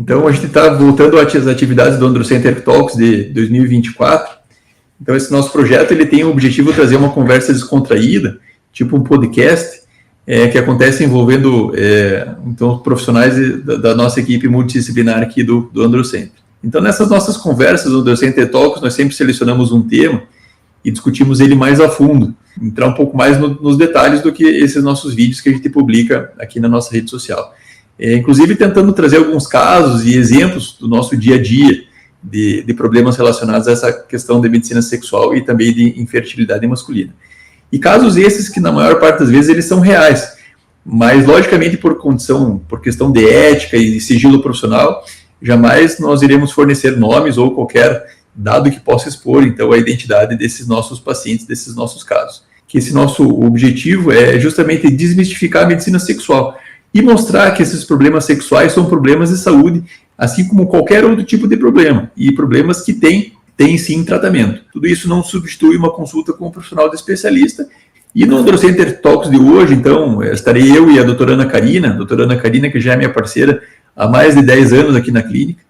Então, a gente está voltando às atividades do Androcenter Talks de 2024. Então, esse nosso projeto ele tem o objetivo de trazer uma conversa descontraída, tipo um podcast, que acontece envolvendo então, profissionais da nossa equipe multidisciplinar aqui do Androcenter. Então, nessas nossas conversas do Androcenter Talks, nós sempre selecionamos um tema e discutimos ele mais a fundo, entrar um pouco mais nos detalhes do que esses nossos vídeos que a gente publica aqui na nossa rede social. Inclusive tentando trazer alguns casos e exemplos do nosso dia a dia de problemas relacionados a essa questão de medicina sexual e também de infertilidade masculina. E casos esses que na maior parte das vezes eles são reais, mas logicamente por questão de ética e sigilo profissional, jamais nós iremos fornecer nomes ou qualquer dado que possa expor então a identidade desses nossos pacientes, desses nossos casos. Que esse nosso objetivo é justamente desmistificar a medicina sexual e mostrar que esses problemas sexuais são problemas de saúde, assim como qualquer outro tipo de problema, e problemas que têm sim tratamento. Tudo isso não substitui uma consulta com um profissional de especialista. E no Androcenter Talks de hoje, então, estarei eu e a doutora Ana Karina, que já é minha parceira há mais de 10 anos aqui na clínica,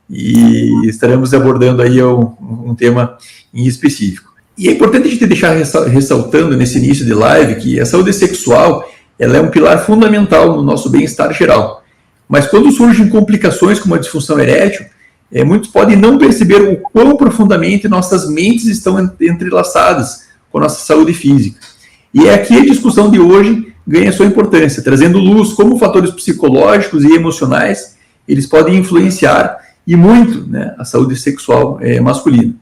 e estaremos abordando aí um tema em específico. E é importante a gente deixar ressaltando nesse início de live que a saúde sexual ela é um pilar fundamental no nosso bem-estar geral. Mas quando surgem complicações como a disfunção erétil, muitos podem não perceber o quão profundamente nossas mentes estão entrelaçadas com a nossa saúde física. E é aqui a discussão de hoje ganha sua importância, trazendo luz como fatores psicológicos e emocionais eles podem influenciar e muito, né, a saúde sexual masculina.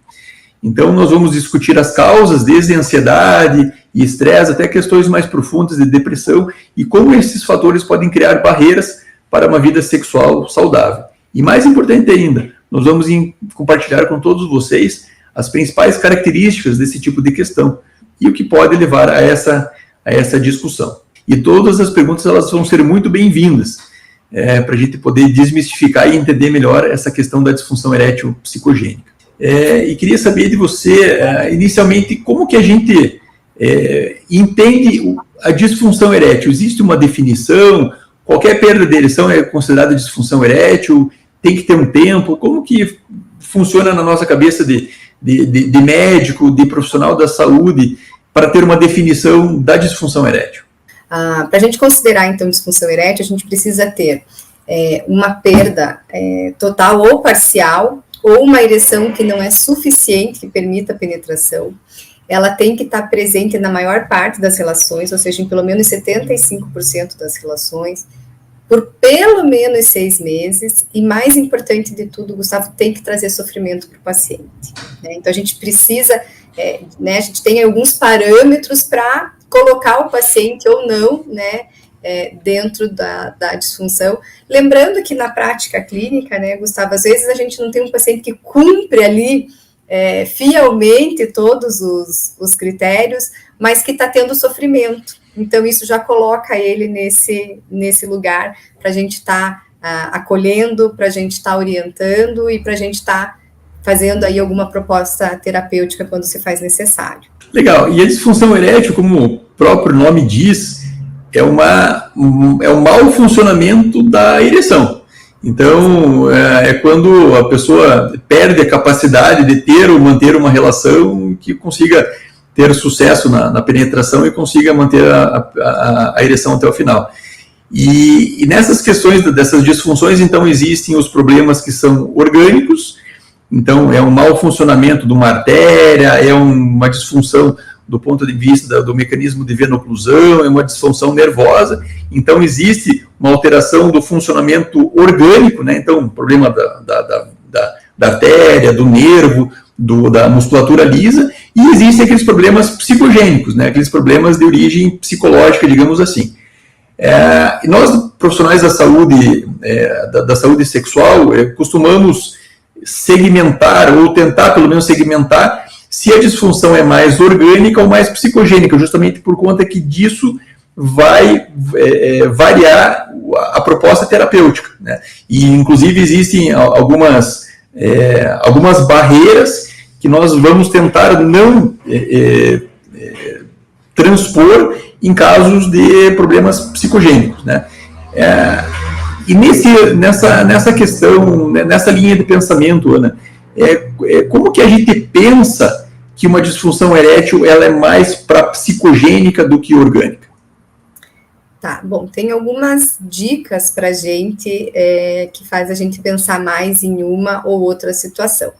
Então, nós vamos discutir as causas, desde ansiedade e estresse até questões mais profundas de depressão e como esses fatores podem criar barreiras para uma vida sexual saudável. E mais importante ainda, nós vamos compartilhar com todos vocês as principais características desse tipo de questão e o que pode levar a essa discussão. E todas as perguntas elas vão ser muito bem-vindas para a gente poder desmistificar e entender melhor essa questão da disfunção erétil psicogênica. E queria saber de você, inicialmente, como que a gente entende a disfunção erétil? Existe uma definição? Qualquer perda de ereção é considerada disfunção erétil? Tem que ter um tempo? Como que funciona na nossa cabeça de médico, de profissional da saúde, para ter uma definição da disfunção erétil? Para a gente considerar, então, disfunção erétil, a gente precisa ter uma perda total ou parcial, ou uma ereção que não é suficiente, que permita a penetração. Ela tem que estar presente na maior parte das relações, ou seja, em pelo menos 75% das relações, por pelo menos 6 meses, e mais importante de tudo, Gustavo, tem que trazer sofrimento para o paciente. Né? Então, a gente precisa, a gente tem alguns parâmetros para colocar o paciente ou não, né, dentro da disfunção. Lembrando que na prática clínica, né, Gustavo, às vezes a gente não tem um paciente que cumpre ali fielmente todos os critérios, mas que está tendo sofrimento. Então, isso já coloca ele nesse lugar para a gente estar acolhendo, para a gente estar orientando e para a gente estar fazendo aí alguma proposta terapêutica quando se faz necessário. Legal. E a disfunção erétil, como o próprio nome diz, é um mau funcionamento da ereção. Então, é quando a pessoa perde a capacidade de ter ou manter uma relação que consiga ter sucesso na penetração e consiga manter a ereção até o final. E nessas questões dessas disfunções, então, existem os problemas que são orgânicos, então é um mau funcionamento de uma artéria, é uma disfunção do ponto de vista do mecanismo de venoclusão, é uma disfunção nervosa, então existe uma alteração do funcionamento orgânico, né? Então, problema da artéria, do nervo, da musculatura lisa, e existem aqueles problemas psicogênicos, né? Aqueles problemas de origem psicológica, digamos assim. E nós, profissionais da saúde, da saúde sexual, costumamos segmentar, ou tentar pelo menos segmentar, se a disfunção é mais orgânica ou mais psicogênica, justamente por conta que disso vai variar a proposta terapêutica, né? E, inclusive, existem algumas barreiras que nós vamos tentar não transpor em casos de problemas psicogênicos, né? E nessa questão, nessa linha de pensamento, Ana, como que a gente pensa que uma disfunção erétil ela é mais psicogênica do que orgânica? Tá, bom, tem algumas dicas para a gente que faz a gente pensar mais em uma ou outra situação.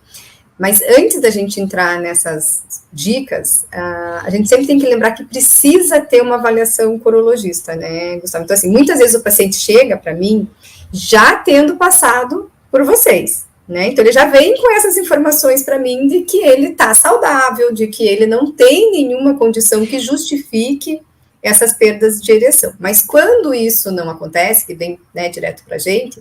Mas antes da gente entrar nessas dicas, a gente sempre tem que lembrar que precisa ter uma avaliação com o urologista, né, Gustavo? Então, assim, muitas vezes o paciente chega para mim já tendo passado por vocês, né? Então, ele já vem com essas informações para mim de que ele está saudável, de que ele não tem nenhuma condição que justifique essas perdas de ereção. Mas quando isso não acontece, que vem, né, direto para a gente,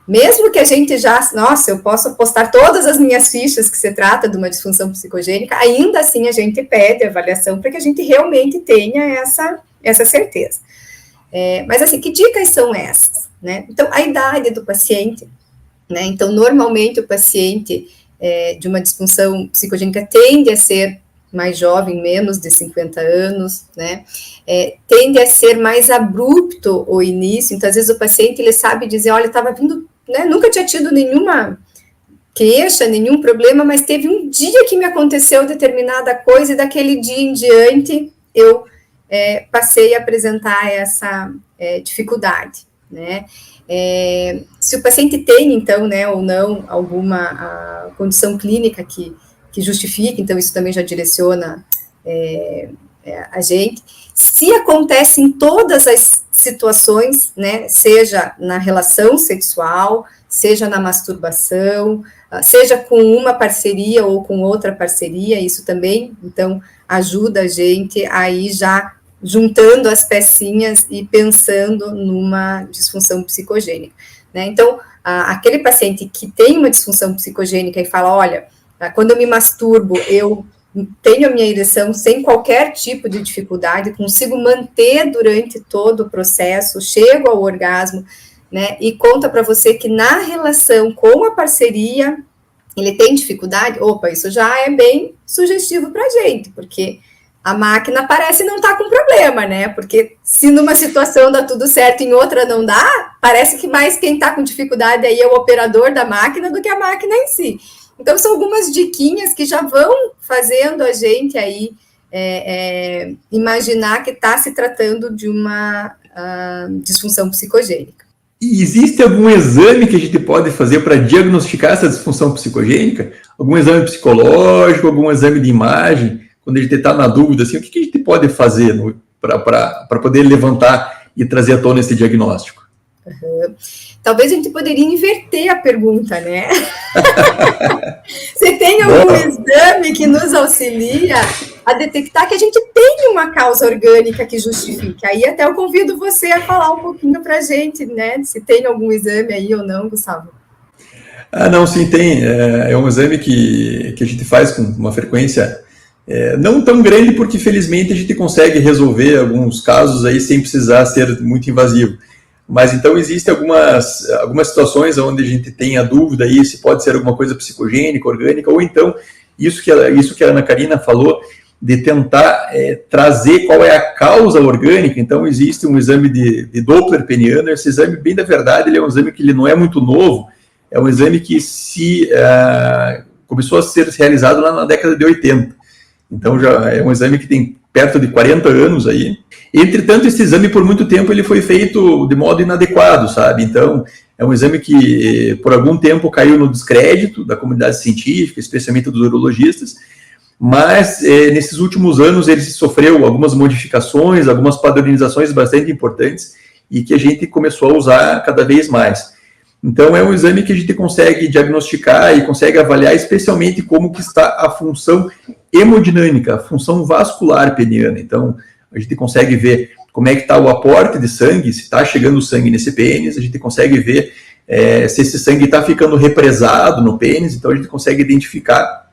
mesmo que a gente já, nossa, eu posso apostar todas as minhas fichas que se trata de uma disfunção psicogênica, ainda assim a gente pede avaliação para que a gente realmente tenha essa certeza. Mas assim, que dicas são essas, né? Então, a idade do paciente, né? Então, normalmente o paciente de uma disfunção psicogênica tende a ser mais jovem, menos de 50 anos, né? Tende a ser mais abrupto o início. Então, às vezes o paciente, ele sabe dizer, olha, estava vindo, né, nunca tinha tido nenhuma queixa, nenhum problema, mas teve um dia que me aconteceu determinada coisa e daquele dia em diante eu passei a apresentar essa dificuldade, né? Se o paciente tem, então, né, ou não, alguma condição clínica que justifique, então isso também já direciona a gente. Se acontece em todas as situações, né, seja na relação sexual, seja na masturbação, seja com uma parceria ou com outra parceria, isso também, então, ajuda a gente a ir já juntando as pecinhas e pensando numa disfunção psicogênica, né? Então, aquele paciente que tem uma disfunção psicogênica e fala, olha, quando eu me masturbo, eu tenho a minha ereção sem qualquer tipo de dificuldade, consigo manter durante todo o processo, chego ao orgasmo, né, e conta para você que na relação com a parceria, ele tem dificuldade, opa, isso já é bem sugestivo para a gente, porque a máquina parece não estar com problema, né, porque se numa situação dá tudo certo, em outra não dá, parece que mais quem está com dificuldade aí é o operador da máquina do que a máquina em si. Então, são algumas diquinhas que já vão fazendo a gente aí imaginar que está se tratando de uma disfunção psicogênica. E existe algum exame que a gente pode fazer para diagnosticar essa disfunção psicogênica? Algum exame psicológico, algum exame de imagem? Quando a gente está na dúvida, assim, o que a gente pode fazer para poder levantar e trazer à tona esse diagnóstico? Uhum. Talvez a gente poderia inverter a pergunta, né? Você tem algum exame que nos auxilia a detectar que a gente tem uma causa orgânica que justifique? Aí até eu convido você a falar um pouquinho para a gente, né? Se tem algum exame aí ou não, Gustavo. Não, sim, tem. É um exame que a gente faz com uma frequência não tão grande, porque felizmente a gente consegue resolver alguns casos aí sem precisar ser muito invasivo. Mas então existem algumas situações onde a gente tem a dúvida aí se pode ser alguma coisa psicogênica, orgânica, ou então isso que a Ana Karina falou, de tentar trazer qual é a causa orgânica. Então existe um exame de Doppler peniano. Esse exame, bem da verdade, ele é um exame que ele não é muito novo, é um exame que começou a ser realizado lá na década de 80. Então já é um exame que tem perto de 40 anos aí. Entretanto, esse exame, por muito tempo, ele foi feito de modo inadequado, sabe? Então, é um exame que, por algum tempo, caiu no descrédito da comunidade científica, especialmente dos urologistas, mas, nesses últimos anos, ele sofreu algumas modificações, algumas padronizações bastante importantes, e que a gente começou a usar cada vez mais. Então, é um exame que a gente consegue diagnosticar e consegue avaliar, especialmente como que está a função hemodinâmica, a função vascular peniana. Então, a gente consegue ver como é que está o aporte de sangue, se está chegando sangue nesse pênis, a gente consegue ver se esse sangue está ficando represado no pênis, então a gente consegue identificar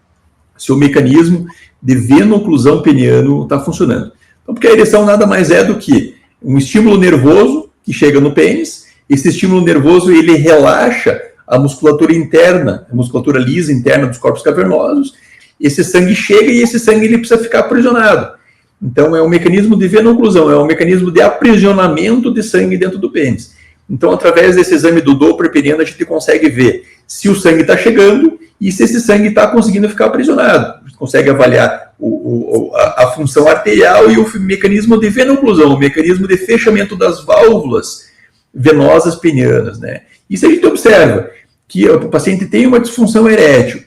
se o mecanismo de venoclusão peniano está funcionando. Então, porque a ereção nada mais é do que um estímulo nervoso que chega no pênis. Esse estímulo nervoso, ele relaxa a musculatura interna, a musculatura lisa interna dos corpos cavernosos. Esse sangue chega e esse sangue ele precisa ficar aprisionado. Então, é um mecanismo de venoclusão, é um mecanismo de aprisionamento de sangue dentro do pênis. Então, através desse exame do Doppler peniano, a gente consegue ver se o sangue está chegando e se esse sangue está conseguindo ficar aprisionado. A gente consegue avaliar a função arterial e o mecanismo de venoclusão, o mecanismo de fechamento das válvulas venosas penianas, né? E se a gente observa que o paciente tem uma disfunção erétil,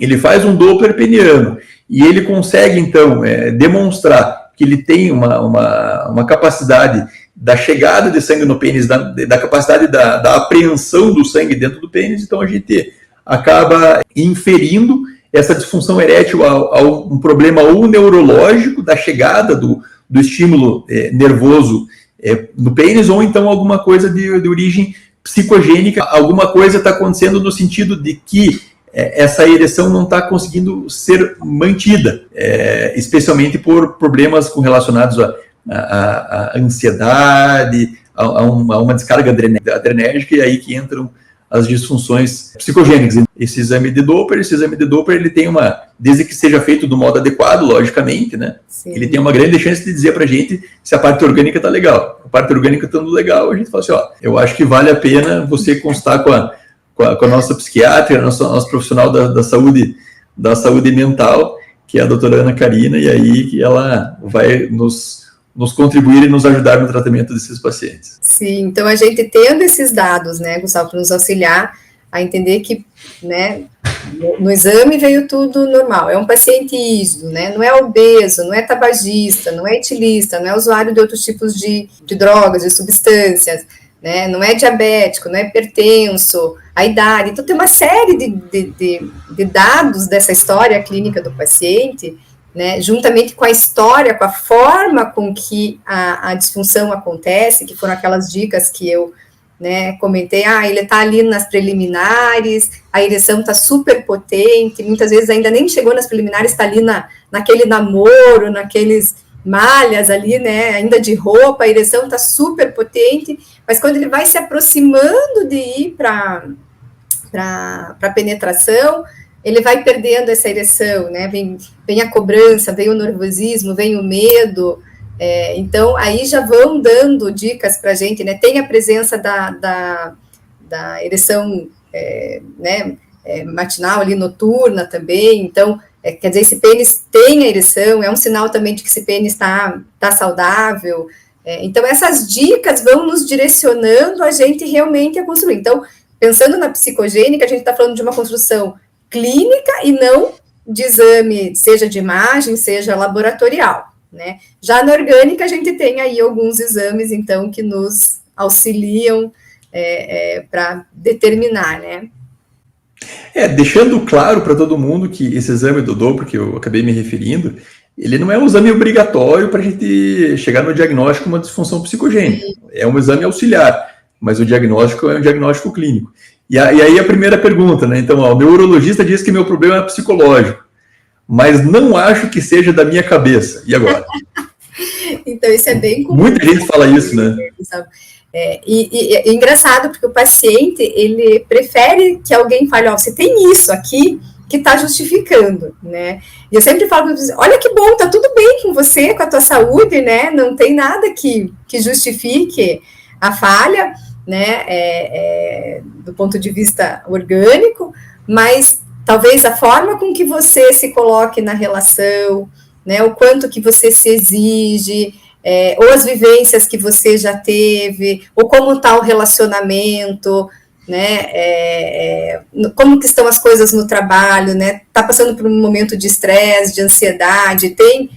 ele faz um Doppler peniano e ele consegue, então, demonstrar que ele tem uma capacidade da chegada de sangue no pênis, da capacidade da apreensão do sangue dentro do pênis, então a gente acaba inferindo essa disfunção erétil a um problema ou neurológico da chegada do estímulo nervoso no pênis, ou então alguma coisa de origem psicogênica, alguma coisa está acontecendo no sentido de que essa ereção não está conseguindo ser mantida, especialmente por problemas relacionados a ansiedade, a uma descarga adrenérgica, e aí que entram as disfunções psicogênicas. Esse exame de Doppler ele tem desde que seja feito do modo adequado, logicamente, né? Sim. Ele tem uma grande chance de dizer pra gente se a parte orgânica está legal. A parte orgânica estando legal, a gente fala assim, eu acho que vale a pena você consultar com a nossa psiquiatra, a nossa profissional da saúde mental, que é a doutora Ana Karina, e aí que ela vai nos contribuir e nos ajudar no tratamento desses pacientes. Sim, então a gente tendo esses dados, né, Gustavo, para nos auxiliar a entender que, né, no exame veio tudo normal, é um paciente ígido, né, não é obeso, não é tabagista, não é etilista, não é usuário de outros tipos de drogas, de substâncias, né, não é diabético, não é hipertenso, a idade, então tem uma série de dados dessa história clínica do paciente, né, juntamente com a história, com a forma com que a disfunção acontece, que foram aquelas dicas que eu, né, comentei, ele está ali nas preliminares, a ereção está super potente, muitas vezes ainda nem chegou nas preliminares, está ali naquele namoro, naqueles malhas ali, né, ainda de roupa, a ereção está super potente, mas quando ele vai se aproximando de ir para a penetração, ele vai perdendo essa ereção, né, vem a cobrança, vem o nervosismo, vem o medo, então aí já vão dando dicas para a gente, né, tem a presença da ereção, né, matinal ali, noturna também, então, quer dizer, esse pênis tem a ereção, é um sinal também de que esse pênis está saudável, então essas dicas vão nos direcionando a gente realmente a construir. Então, pensando na psicogênica, a gente está falando de uma construção clínica e não de exame, seja de imagem, seja laboratorial, né? Já na orgânica, a gente tem aí alguns exames, então, que nos auxiliam para determinar, né? Deixando claro para todo mundo que esse exame do Doppler, que eu acabei me referindo, ele não é um exame obrigatório para a gente chegar no diagnóstico de uma disfunção psicogênica. É um exame auxiliar, mas o diagnóstico é um diagnóstico clínico. E aí a primeira pergunta, né? Então, o meu urologista diz que meu problema é psicológico, mas não acho que seja da minha cabeça. E agora? Então, isso é bem comum. Muita gente fala isso, né? E é engraçado, porque o paciente, ele prefere que alguém fale, você tem isso aqui que está justificando, né? E eu sempre falo para você, olha que bom, tá tudo bem com você, com a tua saúde, né? Não tem nada que justifique a falha, né, do ponto de vista orgânico, mas talvez a forma com que você se coloque na relação, né, o quanto que você se exige, ou as vivências que você já teve, ou como está o relacionamento, né, como que estão as coisas no trabalho, né, está passando por um momento de estresse, de ansiedade, tem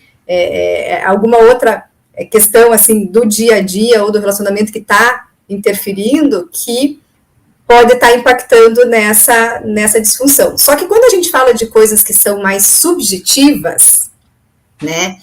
alguma outra questão, assim, do dia a dia, ou do relacionamento que está interferindo, que pode estar impactando nessa disfunção. Só que quando a gente fala de coisas que são mais subjetivas, né,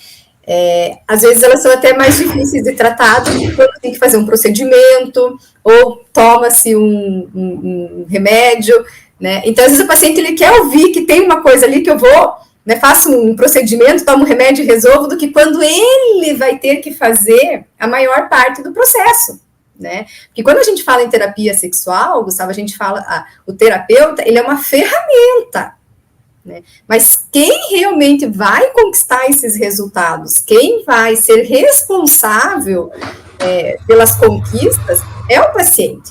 às vezes elas são até mais difíceis de tratar do que quando tem que fazer um procedimento, ou toma-se um remédio, né, então às vezes o paciente ele quer ouvir que tem uma coisa ali que eu vou, né, faço um procedimento, tomo um remédio e resolvo, do que quando ele vai ter que fazer a maior parte do processo, né, porque quando a gente fala em terapia sexual, Gustavo, a gente fala, o terapeuta, ele é uma ferramenta, né, mas quem realmente vai conquistar esses resultados, quem vai ser responsável pelas conquistas, é o paciente.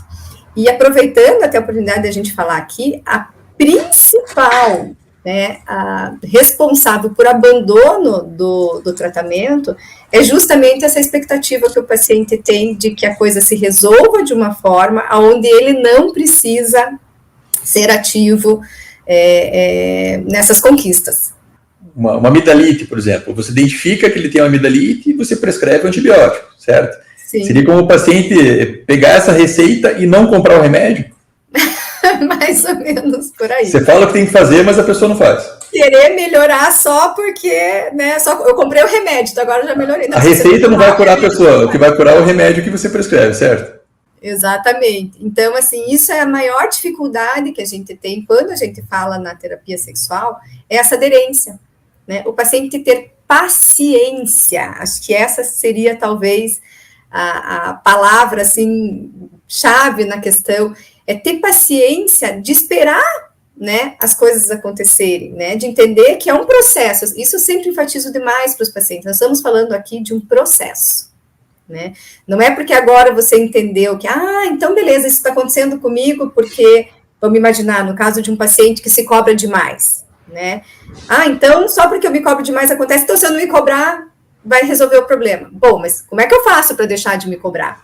E aproveitando até a oportunidade de a gente falar aqui, a principal, né, a responsável por abandono do tratamento é justamente essa expectativa que o paciente tem de que a coisa se resolva de uma forma onde ele não precisa ser ativo nessas conquistas. Uma amidalite, por exemplo, você identifica que ele tem uma amidalite e você prescreve um antibiótico, certo? Sim. Seria como o paciente pegar essa receita e não comprar o remédio? Mais ou menos por aí. Você fala o que tem que fazer, mas a pessoa não faz. Querer melhorar só porque, né, eu comprei o remédio, então agora já melhorei. Não, a receita não vai curar a pessoa, o que vai curar é o remédio que você prescreve, certo? Exatamente. Então, assim, isso é a maior dificuldade que a gente tem quando a gente fala na terapia sexual, é essa aderência, né? O paciente ter paciência, acho que essa seria talvez a palavra, assim, chave na questão, é ter paciência de esperar, né, as coisas acontecerem, né, de entender que é um processo. Isso eu sempre enfatizo demais para os pacientes. Nós estamos falando aqui de um processo, né? Não é porque agora você entendeu que, então beleza, isso está acontecendo comigo porque, vamos imaginar, no caso de um paciente que se cobra demais, né? Então só porque eu me cobro demais acontece, então se eu não me cobrar, vai resolver o problema. Bom, mas como é que eu faço para deixar de me cobrar?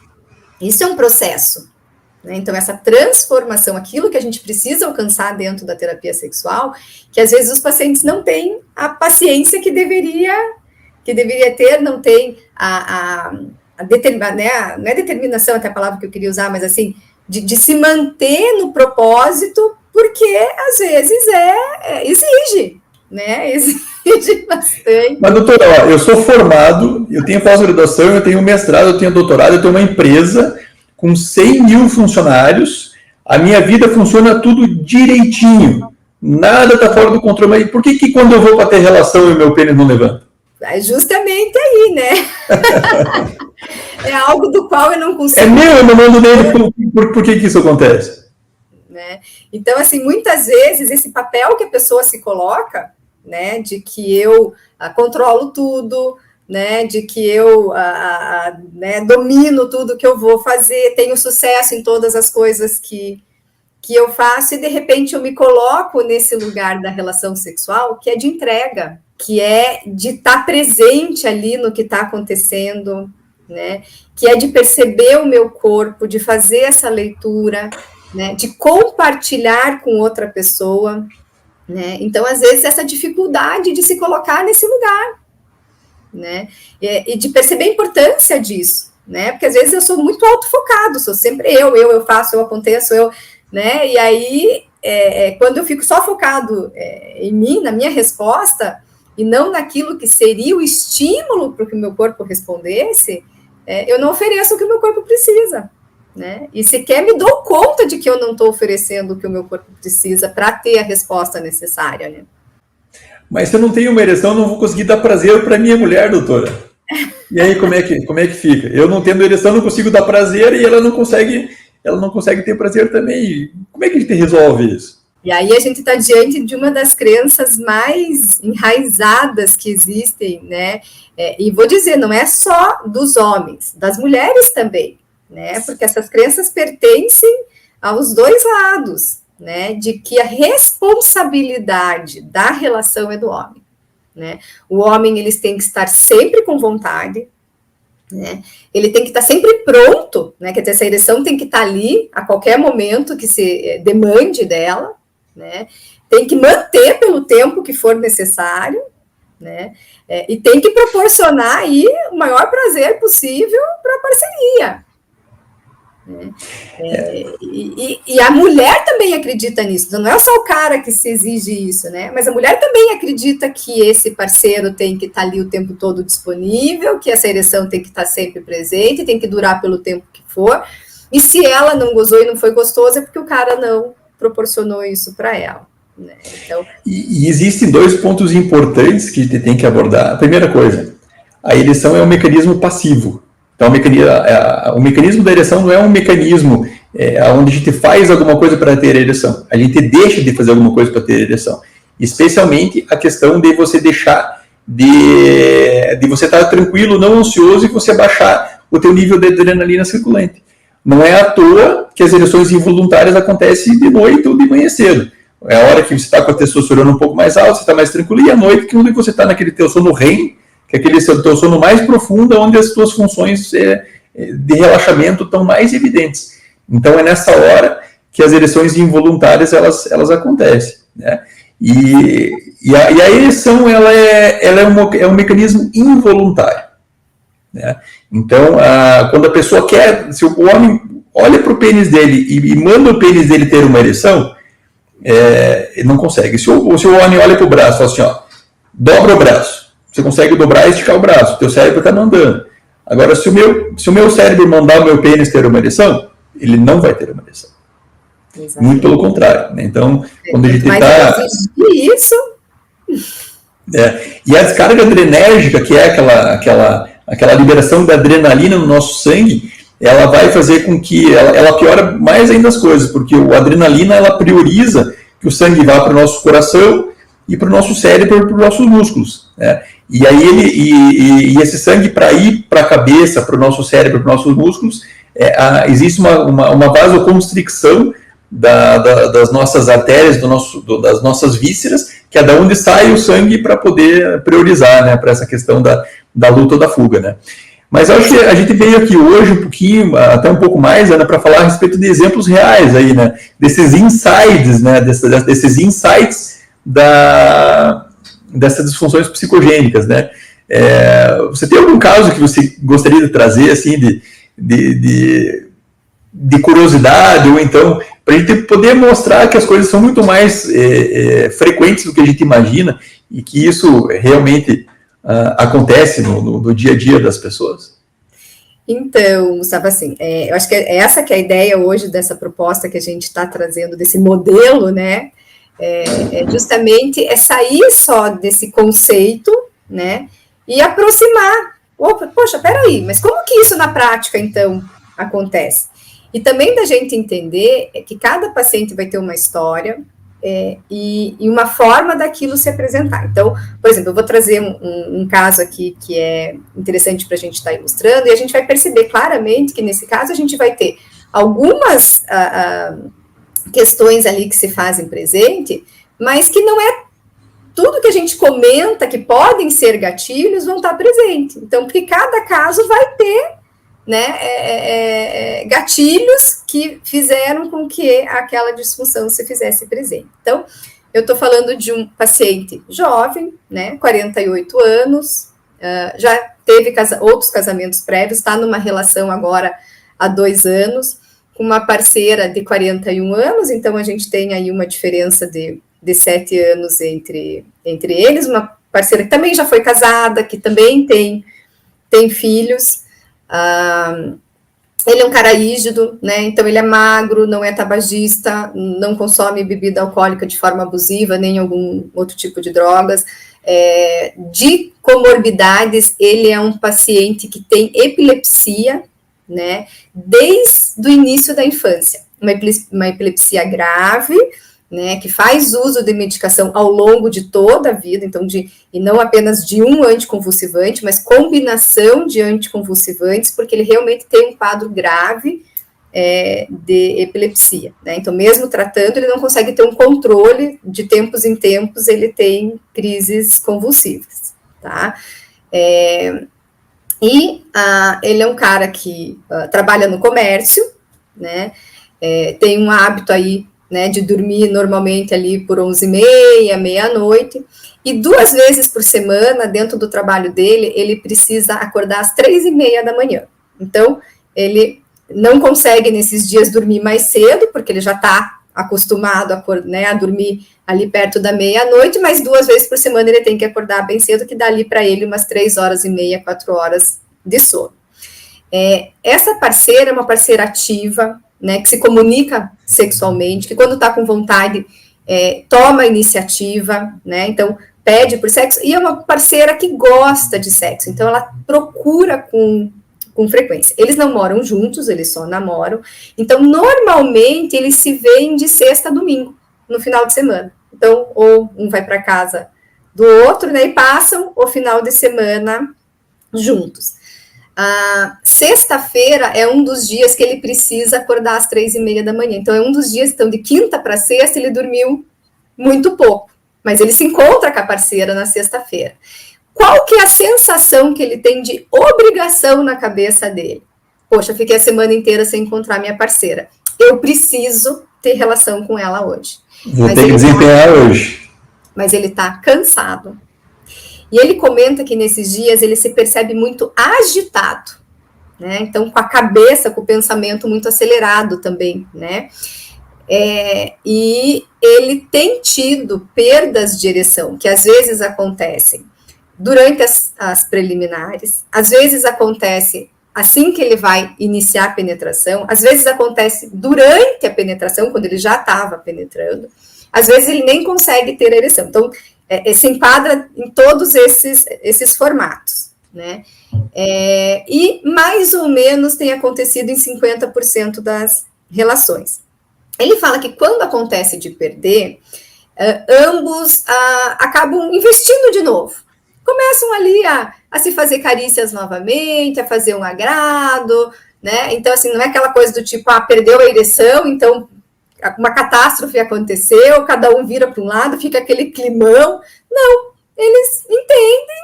Isso é um processo. Então, essa transformação, aquilo que a gente precisa alcançar dentro da terapia sexual, que às vezes os pacientes não têm a paciência que deveria ter, não tem né, não é determinação, até a palavra que eu queria usar, mas assim, de se manter no propósito, porque às vezes exige, né? Exige bastante. Mas, doutora, eu sou formado, eu tenho pós-graduação, eu tenho mestrado, eu tenho doutorado, eu tenho uma empresa com 100 mil funcionários, a minha vida funciona tudo direitinho, nada está fora do controle. Mas por que quando eu vou para ter relação e meu pênis não levanta? É justamente aí, né? É algo do qual eu não consigo... É meu, eu não mando nele, por que isso acontece? Né? Então, assim, muitas vezes esse papel que a pessoa se coloca, né, de que eu controlo tudo, né, de que eu né, domino tudo que eu vou fazer, tenho sucesso em todas as coisas que eu faço, e de repente eu me coloco nesse lugar da relação sexual, que é de entrega, que é de estar presente ali no que está acontecendo, né, que é de perceber o meu corpo, de fazer essa leitura, né, de compartilhar com outra pessoa, né. Então, às vezes, essa dificuldade de se colocar nesse lugar, né, e de perceber a importância disso, né, porque às vezes eu sou muito autofocado, sou sempre eu faço, eu aconteço, né, e aí, quando eu fico só focado em mim, na minha resposta, e não naquilo que seria o estímulo para que o meu corpo respondesse, eu não ofereço o que o meu corpo precisa, né, e sequer me dou conta de que eu não estou oferecendo o que o meu corpo precisa para ter a resposta necessária, né. Mas se eu não tenho uma ereção, eu não vou conseguir dar prazer para minha mulher, doutora. E aí, como é que fica? Eu não tendo ereção, não consigo dar prazer e ela não consegue ter prazer também. Como é que a gente resolve isso? E aí a gente está diante de uma das crenças mais enraizadas que existem, né? E vou dizer, não é só dos homens, das mulheres também, né? Porque essas crenças pertencem aos dois lados, né, de que a responsabilidade da relação é do homem, né? O homem, eles têm que estar sempre com vontade, né? Ele tem que estar sempre pronto, né? Quer dizer, essa ereção tem que estar ali a qualquer momento que se demande dela, né? Tem que manter pelo tempo que for necessário, né? E tem que proporcionar aí o maior prazer possível para a parceria. E a mulher também acredita nisso, então não é só o cara que se exige isso, né? Mas a mulher também acredita que esse parceiro tem que estar ali o tempo todo disponível, que essa ereção tem que estar sempre presente, tem que durar pelo tempo que for, e se ela não gozou e não foi gostosa, é porque o cara não proporcionou isso para ela, né? Então... E existem dois pontos importantes que a gente tem que abordar. A primeira coisa, a ereção é um mecanismo passivo. Então, o mecanismo da ereção não é um mecanismo onde a gente faz alguma coisa para ter ereção. A gente deixa de fazer alguma coisa para ter ereção. Especialmente a questão de você deixar de você estar tranquilo, não ansioso, e você baixar o teu nível de adrenalina circulante. Não é à toa que as ereções involuntárias acontecem de noite ou de manhã cedo. É a hora que você está com a testosterona um pouco mais alta, você está mais tranquilo, e à noite que você está naquele teu sono REM, que é aquele teu sono mais profundo, onde as tuas funções de relaxamento estão mais evidentes. Então é nessa hora que as ereções involuntárias elas acontecem, né? E a ereção ela é um mecanismo involuntário, né? Então, quando a pessoa quer, se o homem olha para o pênis dele e manda o pênis dele ter uma ereção, ele não consegue. Se o homem olha para o braço e fala assim, ó, dobra o braço, você consegue dobrar e esticar o braço, o teu cérebro está mandando. Agora, se o meu cérebro mandar o meu pênis ter uma ereção, ele não vai ter uma ereção. Exatamente. Muito pelo contrário, né? Então, quando a gente está... Isso... E a descarga adrenérgica, que é aquela liberação da adrenalina no nosso sangue, ela vai fazer com que ela piora mais ainda as coisas, porque a adrenalina ela prioriza que o sangue vá para o nosso coração e para o nosso cérebro e para os nossos músculos, né? E aí esse sangue, para ir para a cabeça, para o nosso cérebro, para os nossos músculos, existe uma vasoconstricção das nossas artérias, das nossas vísceras, que é da onde sai o sangue para poder priorizar, né, para essa questão da luta ou da fuga, né. Mas eu acho que a gente veio aqui hoje um pouquinho, até um pouco mais, Ana, para falar a respeito de exemplos reais aí, né, desses insights, né, desses insights dessas disfunções psicogênicas, né. Você tem algum caso que você gostaria de trazer, assim, de curiosidade, ou então para a gente poder mostrar que as coisas são muito mais frequentes do que a gente imagina e que isso realmente acontece no dia a dia das pessoas? Então, Gustavo, assim, eu acho que essa que é a ideia hoje dessa proposta que a gente está trazendo, desse modelo, né, justamente sair só desse conceito, né, e aproximar. Poxa, peraí, mas como que isso na prática, então, acontece? E também da gente entender que cada paciente vai ter uma história e uma forma daquilo se apresentar. Então, por exemplo, eu vou trazer um caso aqui que é interessante para a gente estar ilustrando, e a gente vai perceber claramente que, nesse caso, a gente vai ter algumas questões ali que se fazem presente, mas que não é tudo que a gente comenta que podem ser gatilhos vão estar presentes. Então, porque cada caso vai ter, né, gatilhos que fizeram com que aquela disfunção se fizesse presente. Então, eu estou falando de um paciente jovem, né, 48 anos, já teve outros casamentos prévios, está numa relação agora há 2 anos, com uma parceira de 41 anos, então a gente tem aí uma diferença de 7 anos entre eles, uma parceira que também já foi casada, que também tem filhos. Ele é um cara rígido, né? Então ele é magro, não é tabagista, não consome bebida alcoólica de forma abusiva, nem algum outro tipo de drogas. De comorbidades, ele é um paciente que tem epilepsia, né? Desde o início da infância, uma epilepsia grave, né, que faz uso de medicação ao longo de toda a vida, então e não apenas de um anticonvulsivante, mas combinação de anticonvulsivantes, porque ele realmente tem um quadro grave de epilepsia, né? Então, mesmo tratando, ele não consegue ter um controle, de tempos em tempos ele tem crises convulsivas, tá? Ele é um cara que trabalha no comércio, né? Tem um hábito aí, né, de dormir normalmente ali por 11h30, meia-noite, e 2 vezes por semana, dentro do trabalho dele, ele precisa acordar às 3h30 da manhã. Então, ele não consegue nesses dias dormir mais cedo, porque ele já está acostumado a dormir ali perto da meia-noite, mas 2 vezes por semana ele tem que acordar bem cedo, que dá ali para ele umas 3h30, 4 horas de sono. Essa parceira é uma parceira ativa, né, que se comunica sexualmente, que quando está com vontade, toma a iniciativa, né, então pede por sexo, e é uma parceira que gosta de sexo, então ela procura com frequência. Eles não moram juntos, eles só namoram, então normalmente eles se veem de sexta a domingo, no final de semana. Então, ou um vai para casa do outro, né, e passam o final de semana juntos. Sexta-feira é um dos dias que ele precisa acordar às 3:30 da manhã. Então, é um dos dias, então, de quinta para sexta, ele dormiu muito pouco. Mas ele se encontra com a parceira na sexta-feira. Qual que é a sensação que ele tem de obrigação na cabeça dele? Poxa, fiquei a semana inteira sem encontrar minha parceira. Eu preciso ter relação com ela hoje. Vou ter que desempenhar hoje. Mas ele está cansado. E ele comenta que nesses dias ele se percebe muito agitado, né? Então, com a cabeça, com o pensamento muito acelerado também, né? E ele tem tido perdas de ereção, que às vezes acontecem durante as preliminares, às vezes acontece assim que ele vai iniciar a penetração, às vezes acontece durante a penetração, quando ele já estava penetrando, às vezes ele nem consegue ter ereção. Então, se enquadra em todos esses formatos, né? E mais ou menos tem acontecido em 50% das relações. Ele fala que quando acontece de perder, ambos acabam investindo de novo. Começam ali a se fazer carícias novamente, a fazer um agrado, né? Então, assim, não é aquela coisa do tipo, perdeu a ereção, então uma catástrofe aconteceu, cada um vira para um lado, fica aquele climão. Não, eles entendem,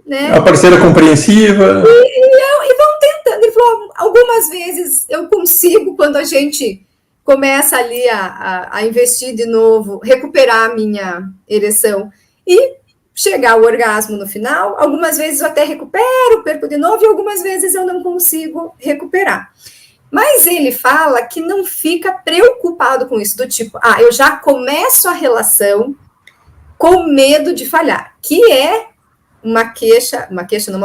né? A parceira compreensiva. E vão tentando. Ele falou, algumas vezes eu consigo, quando a gente começa ali a investir de novo, recuperar a minha ereção e chegar ao orgasmo no final. Algumas vezes eu até recupero, perco de novo, e algumas vezes eu não consigo recuperar. Mas ele fala que não fica preocupado com isso, do tipo, eu já começo a relação com medo de falhar, que é uma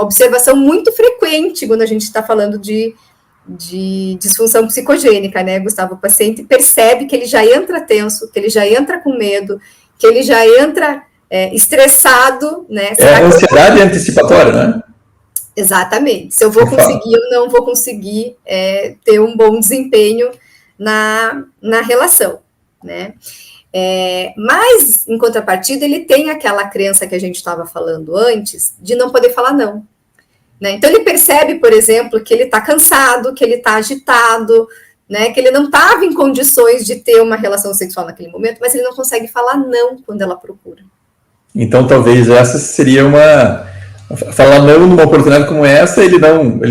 observação muito frequente quando a gente está falando de disfunção psicogênica, né, Gustavo? O paciente percebe que ele já entra tenso, que ele já entra com medo, que ele já entra estressado, né? A ansiedade antecipatória, né? Exatamente. Se eu vou conseguir ou não vou conseguir ter um bom desempenho na relação, né? Mas, em contrapartida, ele tem aquela crença que a gente estava falando antes, de não poder falar não, né? Então, ele percebe, por exemplo, que ele está cansado, que ele está agitado, né? Que ele não estava em condições de ter uma relação sexual naquele momento, mas ele não consegue falar não quando ela procura. Então, talvez essa seria falar não numa oportunidade como essa, ele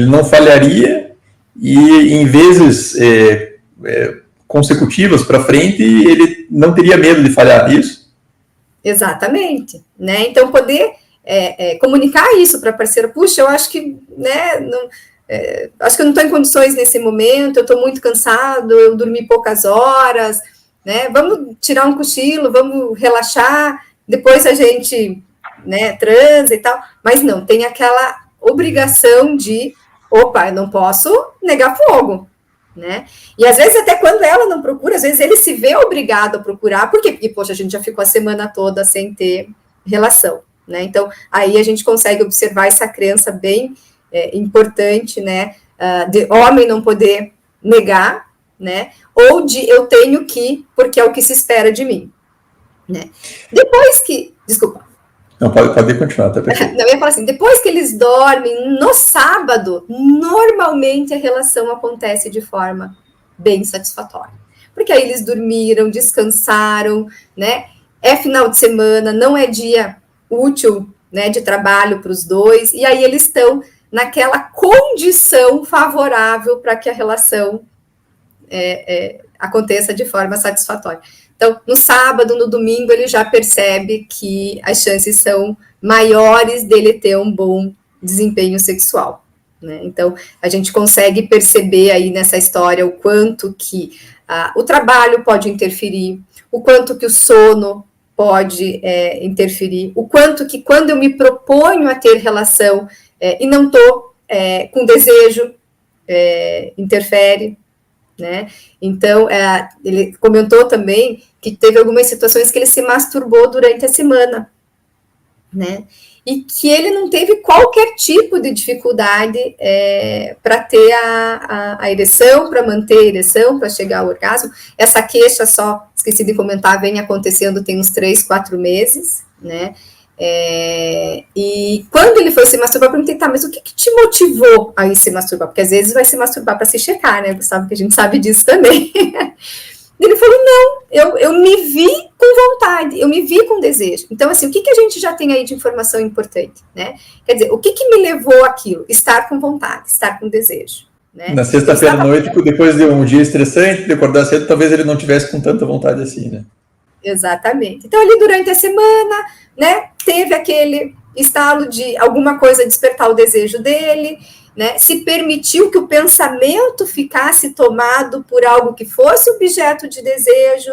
não falharia, e em vezes consecutivas para frente, ele não teria medo de falhar, isso? Exatamente, né? Então, poder comunicar isso para a parceira, puxa, eu acho que, né, acho que eu não estou em condições nesse momento, eu estou muito cansado, eu dormi poucas horas, né? Vamos tirar um cochilo, vamos relaxar, depois a gente, né, transa e tal, mas não, tem aquela obrigação de, eu não posso negar fogo, né? E às vezes até quando ela não procura, às vezes ele se vê obrigado a procurar, por quê? Porque, poxa, a gente já ficou a semana toda sem ter relação, né? Então, aí a gente consegue observar essa crença bem importante, né, de homem não poder negar, né, ou de eu tenho que, porque é o que se espera de mim, né? Depois que, desculpa. Não, pode continuar, tá perfeito. Eu ia falar assim, depois que eles dormem, no sábado, normalmente a relação acontece de forma bem satisfatória. Porque aí eles dormiram, descansaram, né? É final de semana, não é dia útil, né, de trabalho para os dois, e aí eles estão naquela condição favorável para que a relação aconteça de forma satisfatória. Então, no sábado, no domingo, ele já percebe que as chances são maiores dele ter um bom desempenho sexual, né? Então, a gente consegue perceber aí nessa história o quanto que o trabalho pode interferir, o quanto que o sono pode interferir, o quanto que quando eu me proponho a ter relação e não estou com desejo, interfere, né? Então, ele comentou também que teve algumas situações que ele se masturbou durante a semana, né? E que ele não teve qualquer tipo de dificuldade para ter a ereção, para manter a ereção, para chegar ao orgasmo. Essa queixa, só esqueci de comentar, vem acontecendo tem uns 3, 4 meses, né? E quando ele foi se masturbar, eu perguntei, tá, mas o que te motivou a ir se masturbar? Porque às vezes vai se masturbar para se checar, né, Gustavo, que a gente sabe disso também. Ele falou, não, eu me vi com vontade, eu me vi com desejo. Então, assim, o que a gente já tem aí de informação importante, né? Quer dizer, o que me levou àquilo? Estar com vontade, estar com desejo. Né? Na sexta-feira à noite, depois de um dia estressante, de acordar cedo, talvez ele não tivesse com tanta vontade assim, né? Exatamente. Então, ali durante a semana, né, teve aquele estalo de alguma coisa despertar o desejo dele, né, se permitiu que o pensamento ficasse tomado por algo que fosse objeto de desejo,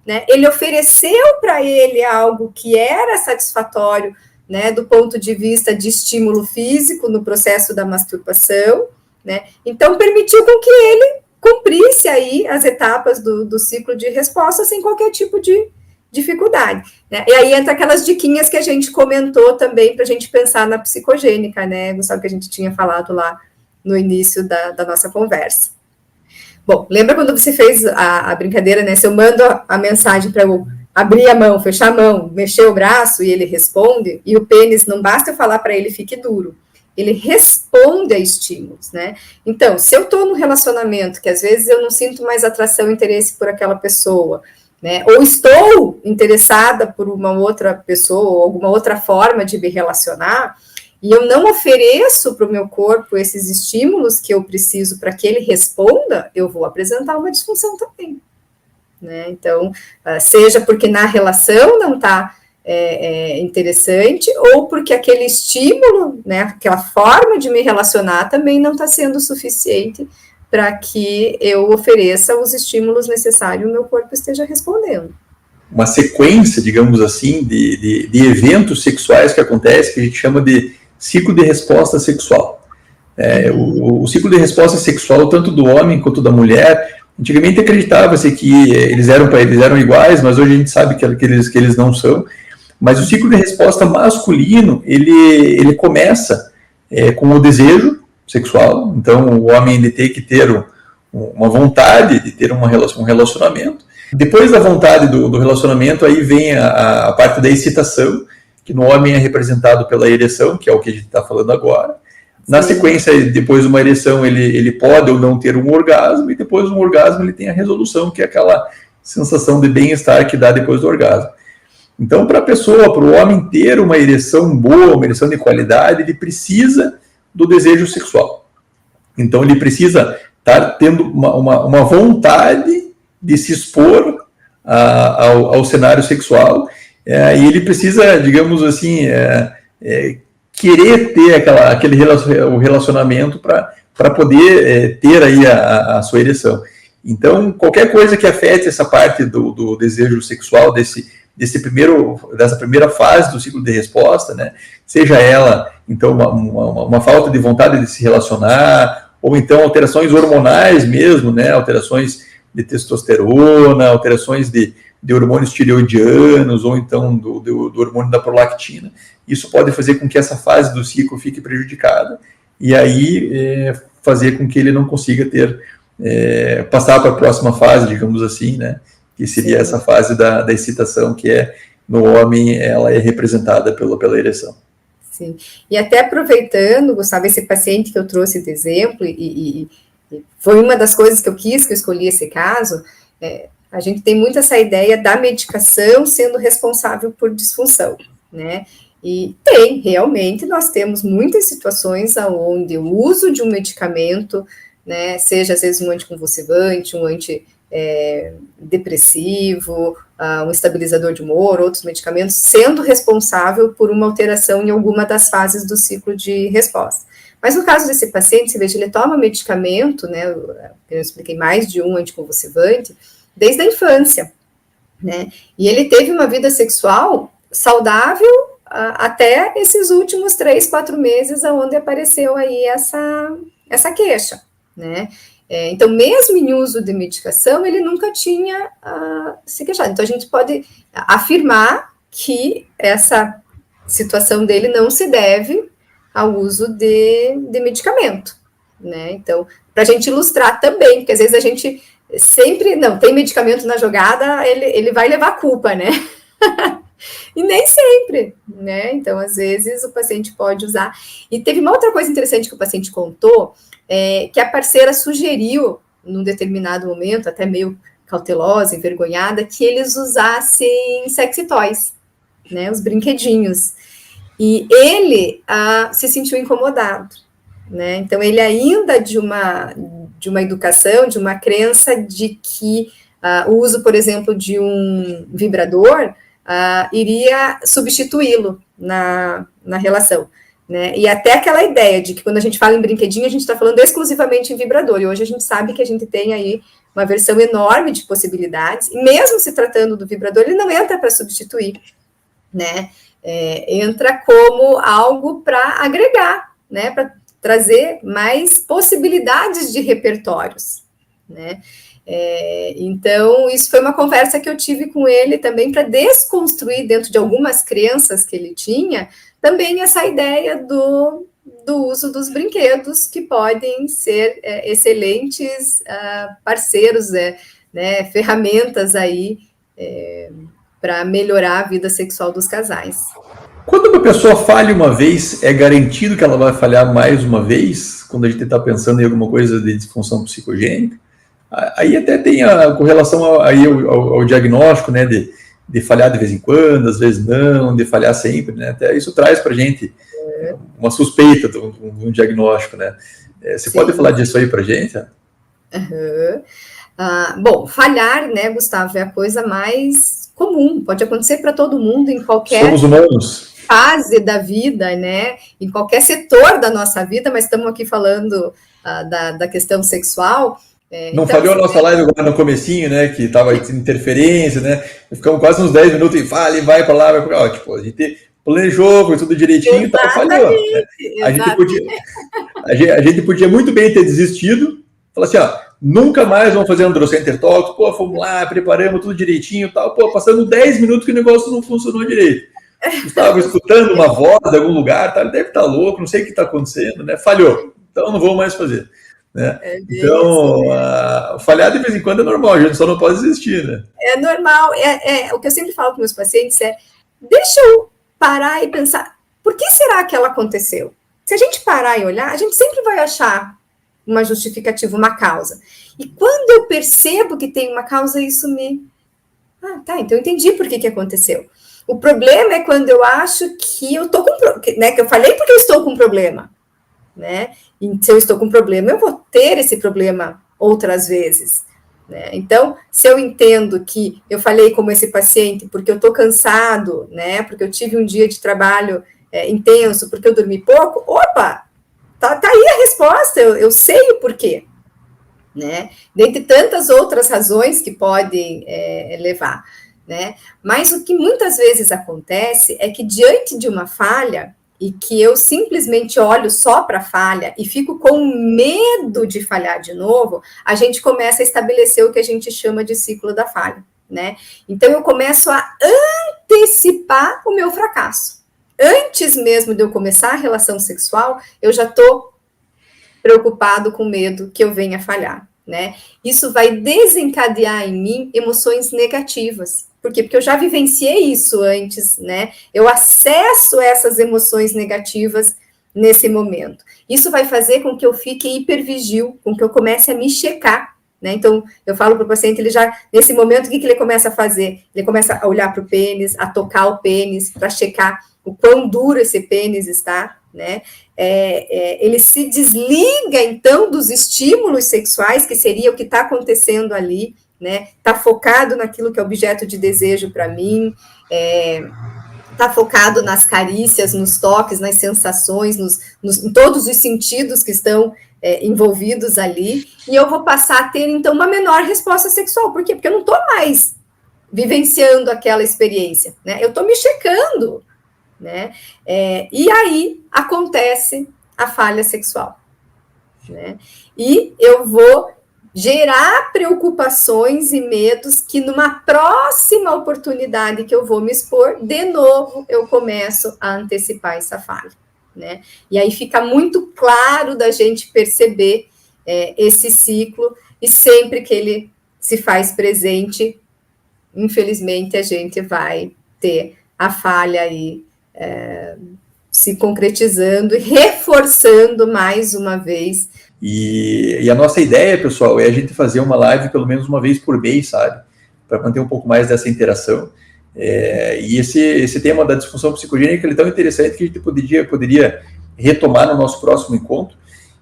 né, ele ofereceu para ele algo que era satisfatório, né, do ponto de vista de estímulo físico no processo da masturbação, né, então permitiu com que ele cumprisse aí as etapas do ciclo de resposta sem qualquer tipo de dificuldade, né? E aí entra aquelas diquinhas que a gente comentou também para a gente pensar na psicogênica, né, Gustavo, que a gente tinha falado lá no início da nossa conversa. Bom, lembra quando você fez a brincadeira, né? Se eu mando a mensagem para eu abrir a mão, fechar a mão, mexer o braço e ele responde, e o pênis, não basta eu falar para ele fique duro, ele responde a estímulos, né? Então, se eu estou num relacionamento que às vezes eu não sinto mais atração e interesse por aquela pessoa, né? Ou estou interessada por uma outra pessoa, ou alguma outra forma de me relacionar, e eu não ofereço para o meu corpo esses estímulos que eu preciso para que ele responda, eu vou apresentar uma disfunção também, né? Então, seja porque na relação não está interessante, ou porque aquele estímulo, né, aquela forma de me relacionar também não está sendo suficiente para que eu ofereça os estímulos necessários e o meu corpo esteja respondendo. Uma sequência, digamos assim, de eventos sexuais que acontecem, que a gente chama de ciclo de resposta sexual. O ciclo de resposta sexual, tanto do homem quanto da mulher, antigamente acreditava-se que eles eram iguais, mas hoje a gente sabe que eles não são. Mas o ciclo de resposta masculino, ele começa com o desejo sexual. Então, o homem ele tem que ter uma vontade de ter um relacionamento. Depois da vontade do relacionamento, aí vem a parte da excitação, que no homem é representado pela ereção, que é o que a gente está falando agora. Na sequência, depois de uma ereção, ele pode ou não ter um orgasmo, e depois de um orgasmo ele tem a resolução, que é aquela sensação de bem-estar que dá depois do orgasmo. Então, para o homem ter uma ereção boa, uma ereção de qualidade, ele precisa do desejo sexual. Então, ele precisa estar tendo uma vontade de se expor ao cenário sexual, e ele precisa, digamos assim, querer ter aquele relacionamento para poder ter aí a sua ereção. Então, qualquer coisa que afete essa parte do desejo sexual, dessa primeira fase do ciclo de resposta, né, seja ela, então, uma falta de vontade de se relacionar, ou então alterações hormonais mesmo, né, alterações de testosterona, alterações de hormônios tireoidianos, ou então do hormônio da prolactina, isso pode fazer com que essa fase do ciclo fique prejudicada, e aí fazer com que ele não consiga passar para a próxima fase, digamos assim, né, que seria essa fase da excitação, que no homem, ela é representada pela ereção. Sim, e até aproveitando, Gustavo, esse paciente que eu trouxe de exemplo, e foi uma das coisas que eu escolhi esse caso, a gente tem muito essa ideia da medicação sendo responsável por disfunção, né? E realmente, nós temos muitas situações onde o uso de um medicamento, né, seja às vezes um anticonvulsivante, um antidepressivo, um estabilizador de humor, outros medicamentos, sendo responsável por uma alteração em alguma das fases do ciclo de resposta. Mas no caso desse paciente, você veja, ele toma medicamento, né, eu expliquei mais de um anticonvulsivante, desde a infância, né, e ele teve uma vida sexual saudável até esses últimos 3-4 meses, onde apareceu aí essa queixa, né. Então, mesmo em uso de medicação, ele nunca tinha se queixado. Então, a gente pode afirmar que essa situação dele não se deve ao uso de medicamento, né? Então, para a gente ilustrar também, porque às vezes a gente sempre, não, tem medicamento na jogada, ele vai levar a culpa, né? E nem sempre, né? Então, às vezes, o paciente pode usar. E teve uma outra coisa interessante que o paciente contou, que a parceira sugeriu, num determinado momento, até meio cautelosa, envergonhada, que eles usassem sexy toys, né? Os brinquedinhos. E ele se sentiu incomodado, né? Então, ele ainda de uma educação, de uma crença de que o uso, por exemplo, de um vibrador iria substituí-lo na relação, né? E até aquela ideia de que quando a gente fala em brinquedinho, a gente está falando exclusivamente em vibrador, e hoje a gente sabe que a gente tem aí uma versão enorme de possibilidades, e mesmo se tratando do vibrador, ele não entra para substituir, né? Entra como algo para agregar, né? Para trazer mais possibilidades de repertórios, né? Então, isso foi uma conversa que eu tive com ele também para desconstruir dentro de algumas crenças que ele tinha, também essa ideia do uso dos brinquedos, que podem ser excelentes parceiros, né, ferramentas aí para melhorar a vida sexual dos casais. Quando uma pessoa falha uma vez, é garantido que ela vai falhar mais uma vez? Quando a gente está pensando em alguma coisa de disfunção psicogênica? Aí até tem a correlação ao diagnóstico, né, de falhar de vez em quando, às vezes não, de falhar sempre, né? Até isso traz para a gente uma suspeita de um diagnóstico, né? Você Sim. pode falar disso aí para a gente? Bom, falhar, né, Gustavo, é a coisa mais comum, pode acontecer para todo mundo em qualquer Somos humanos. Fase da vida, né, em qualquer setor da nossa vida, mas estamos aqui falando da questão sexual. Não então, falhou a nossa live agora no comecinho, né, que estava interferência, né, ficamos quase uns 10 minutos e fala, e vai para lá, vai para lá, tipo, a gente planejou, foi tudo direitinho e tal, falhou. Né? A gente podia muito bem ter desistido, falar assim, ó, nunca mais vamos fazer Androcenter Talks, pô, fomos lá, preparamos tudo direitinho e tal, pô, passando 10 minutos que o negócio não funcionou direito. Estava escutando uma voz de algum lugar, tá, deve estar louco, não sei o que está acontecendo, né, falhou, então não vou mais fazer. Né? Então, falhar de vez em quando é normal, a gente só não pode desistir, né? É normal, o que eu sempre falo para meus pacientes deixa eu parar e pensar, por que será que ela aconteceu? Se a gente parar e olhar, a gente sempre vai achar uma justificativa, uma causa. E quando eu percebo que tem uma causa, isso me... tá, então eu entendi por que aconteceu. O problema é quando eu acho que eu estou com... né, que eu falei porque eu estou com um problema. Né? E se eu estou com problema, eu vou ter esse problema outras vezes. Né? Então, se eu entendo que eu falei como esse paciente porque eu estou cansado, né? Porque eu tive um dia de trabalho intenso, porque eu dormi pouco, opa, tá aí a resposta, eu sei o porquê. Né? Dentre tantas outras razões que podem levar. Né? Mas o que muitas vezes acontece é que diante de uma falha, e que eu simplesmente olho só para a falha e fico com medo de falhar de novo, a gente começa a estabelecer o que a gente chama de ciclo da falha, né? Então, eu começo a antecipar o meu fracasso. Antes mesmo de eu começar a relação sexual, eu já estou preocupado com medo que eu venha falhar, né? Isso vai desencadear em mim emoções negativas. Por quê? Porque eu já vivenciei isso antes, né? Eu acesso essas emoções negativas nesse momento. Isso vai fazer com que eu fique hipervigil, com que eu comece a me checar, né? Então, eu falo para o paciente, ele já, nesse momento, o que ele começa a fazer? Ele começa a olhar para o pênis, a tocar o pênis, para checar o quão duro esse pênis está, né? Ele se desliga, então, dos estímulos sexuais, que seria o que está acontecendo ali, né? Tá focado naquilo que é objeto de desejo para mim, tá focado nas carícias, nos toques, nas sensações, em todos os sentidos que estão envolvidos ali, e eu vou passar a ter, então, uma menor resposta sexual. Por quê? Porque eu não estou mais vivenciando aquela experiência, né? Eu estou me checando, né? E aí acontece a falha sexual, né? E eu vou gerar preocupações e medos que numa próxima oportunidade que eu vou me expor, de novo, eu começo a antecipar essa falha, né? E aí fica muito claro da gente perceber esse ciclo, e sempre que ele se faz presente, infelizmente, a gente vai ter a falha aí se concretizando e reforçando mais uma vez. E a nossa ideia, pessoal, é a gente fazer uma live pelo menos uma vez por mês, sabe? Para manter um pouco mais dessa interação. E esse tema da disfunção psicogênica ele é tão interessante que a gente poderia retomar no nosso próximo encontro.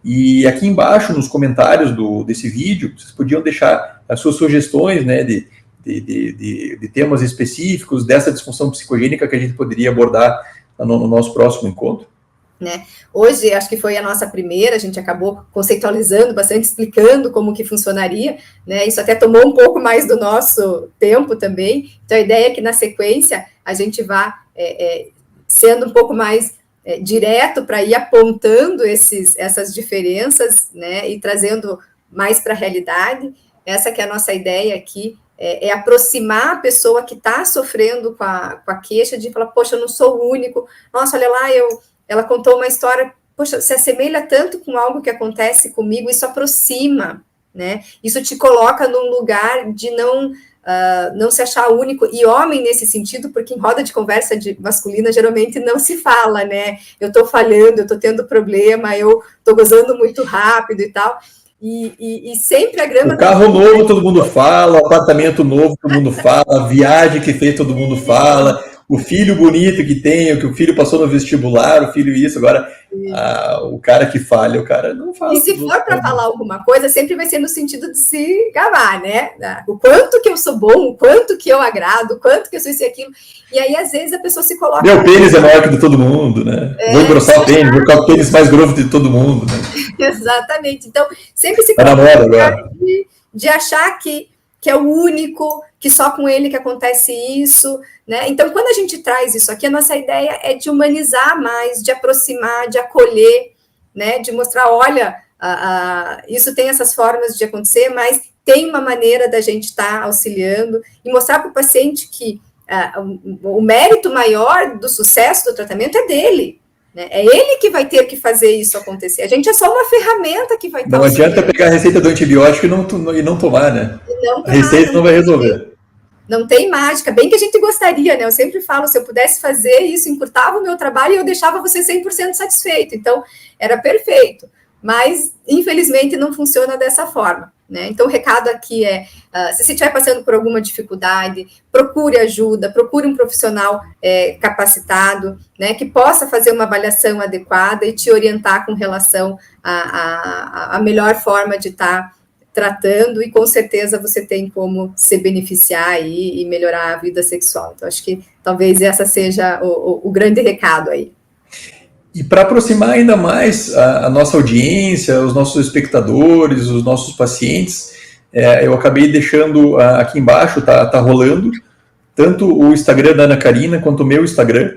E aqui embaixo, nos comentários desse vídeo, vocês podiam deixar as suas sugestões, né, de temas específicos dessa disfunção psicogênica que a gente poderia abordar no nosso próximo encontro. Né? Hoje, acho que foi a nossa primeira, a gente acabou conceitualizando bastante, explicando como que funcionaria, né? Isso até tomou um pouco mais do nosso tempo também, então a ideia é que na sequência a gente vá sendo um pouco mais direto para ir apontando essas diferenças, né? E trazendo mais para a realidade. Essa que é a nossa ideia aqui, é aproximar a pessoa que está sofrendo com a queixa de falar, poxa, eu não sou o único, nossa, olha lá, ela contou uma história, poxa, se assemelha tanto com algo que acontece comigo, isso aproxima, né? Isso te coloca num lugar de não se achar único, e homem nesse sentido, porque em roda de conversa masculina geralmente não se fala, né? Eu tô falhando, eu tô tendo problema, eu tô gozando muito rápido e tal, e sempre a grama... O carro novo todo mundo fala, o apartamento novo todo mundo fala, a viagem que fez todo mundo fala... O filho bonito que tem, que o filho passou no vestibular, o filho isso, agora o cara que falha, o cara não fala. E se for para falar alguma coisa, sempre vai ser no sentido de se gabar, né? O quanto que eu sou bom, o quanto que eu agrado, o quanto que eu sou isso e aquilo. E aí, às vezes, a pessoa se coloca... Meu pênis é maior que o de todo mundo, né? Vou engrossar o pênis, vou ficar o pênis mais grosso de todo mundo, né? Exatamente. Então, sempre se coloca de achar que é o único, que só com ele que acontece isso, né? Então, quando a gente traz isso aqui, a nossa ideia é de humanizar mais, de aproximar, de acolher, né? De mostrar, olha, isso tem essas formas de acontecer, mas tem uma maneira da gente estar auxiliando e mostrar para o paciente que o mérito maior do sucesso do tratamento é dele, né? É ele que vai ter que fazer isso acontecer. A gente é só uma ferramenta que vai estar Não adianta pegar a receita do antibiótico e não tomar, né? A receita não vai resolver. Não tem mágica, bem que a gente gostaria, né? Eu sempre falo, se eu pudesse fazer isso, encurtava o meu trabalho e eu deixava você 100% satisfeito. Então, era perfeito. Mas, infelizmente, não funciona dessa forma, né? Então, o recado aqui é, se você estiver passando por alguma dificuldade, procure ajuda, procure um profissional capacitado, né? Que possa fazer uma avaliação adequada e te orientar com relação à melhor forma de estar tratando, e com certeza você tem como se beneficiar aí e melhorar a vida sexual. Então, acho que talvez essa seja o grande recado aí. E para aproximar ainda mais a nossa audiência, os nossos espectadores, os nossos pacientes, eu acabei deixando aqui embaixo, tá rolando, tanto o Instagram da Ana Karina quanto o meu Instagram.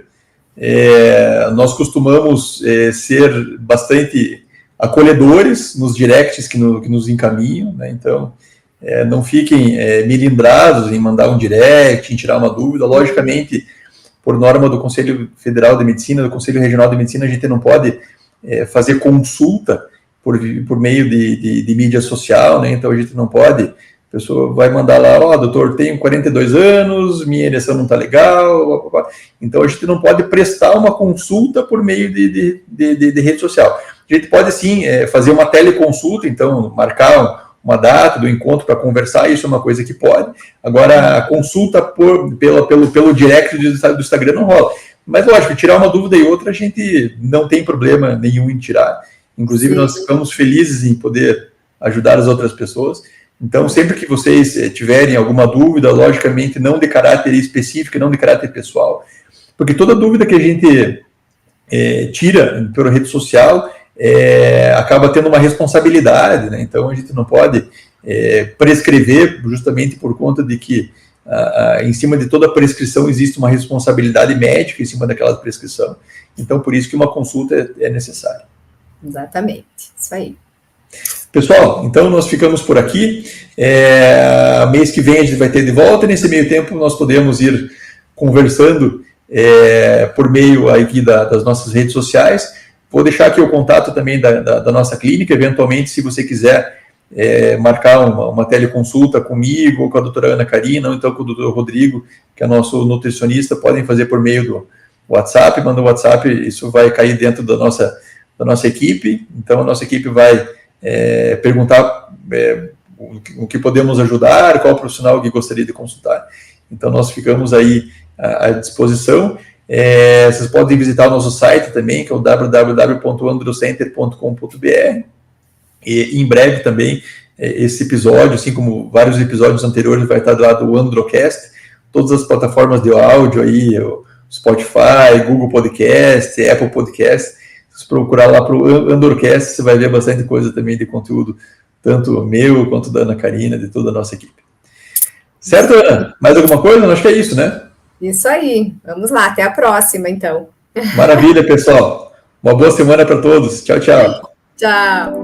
Nós costumamos ser bastante acolhedores nos directs que nos encaminham, né? Então, não fiquem melindrados em mandar um direct, em tirar uma dúvida. Logicamente, por norma do Conselho Federal de Medicina, do Conselho Regional de Medicina, a gente não pode fazer consulta por meio de mídia social, né? Então a gente não pode, a pessoa vai mandar lá, doutor, tenho 42 anos, minha ereção não está legal, blá, blá, blá. Então a gente não pode prestar uma consulta por meio de rede social. A gente pode sim fazer uma teleconsulta, então marcar uma data do encontro para conversar, isso é uma coisa que pode. Agora, a consulta pelo direct do Instagram não rola. Mas, lógico, tirar uma dúvida e outra, a gente não tem problema nenhum em tirar. Inclusive, nós ficamos felizes em poder ajudar as outras pessoas. Então, sempre que vocês tiverem alguma dúvida, logicamente, não de caráter específico, não de caráter pessoal, porque toda dúvida que a gente tira pela rede social acaba tendo uma responsabilidade, né? Então a gente não pode prescrever justamente por conta de que em cima de toda prescrição existe uma responsabilidade médica em cima daquela prescrição. Então por isso que uma consulta é necessária. Exatamente, isso aí. Pessoal, então nós ficamos por aqui. Mês que vem a gente vai ter de volta. Nesse meio tempo nós podemos ir conversando por meio aqui das nossas redes sociais. Vou deixar aqui o contato também da nossa clínica. Eventualmente, se você quiser marcar uma teleconsulta comigo, ou com a doutora Ana Karina, ou então com o doutor Rodrigo, que é nosso nutricionista, podem fazer por meio do WhatsApp, manda o WhatsApp, isso vai cair dentro da nossa equipe, então a nossa equipe vai perguntar o que podemos ajudar, qual profissional que gostaria de consultar. Então nós ficamos aí à disposição. Vocês podem visitar o nosso site também, que é o www.androcenter.com.br, e em breve também esse episódio, assim como vários episódios anteriores, vai estar lá do Androcast, todas as plataformas de áudio aí, o Spotify, Google Podcast, Apple Podcast. Se procurar lá para o Androcast, você vai ver bastante coisa também de conteúdo, tanto meu quanto da Ana Karina, de toda a nossa equipe. Certo, Ana? Mais alguma coisa? Acho que é isso, né? Isso aí. Vamos lá, até a próxima, então. Maravilha, pessoal. Uma boa semana para todos. Tchau, tchau. Tchau.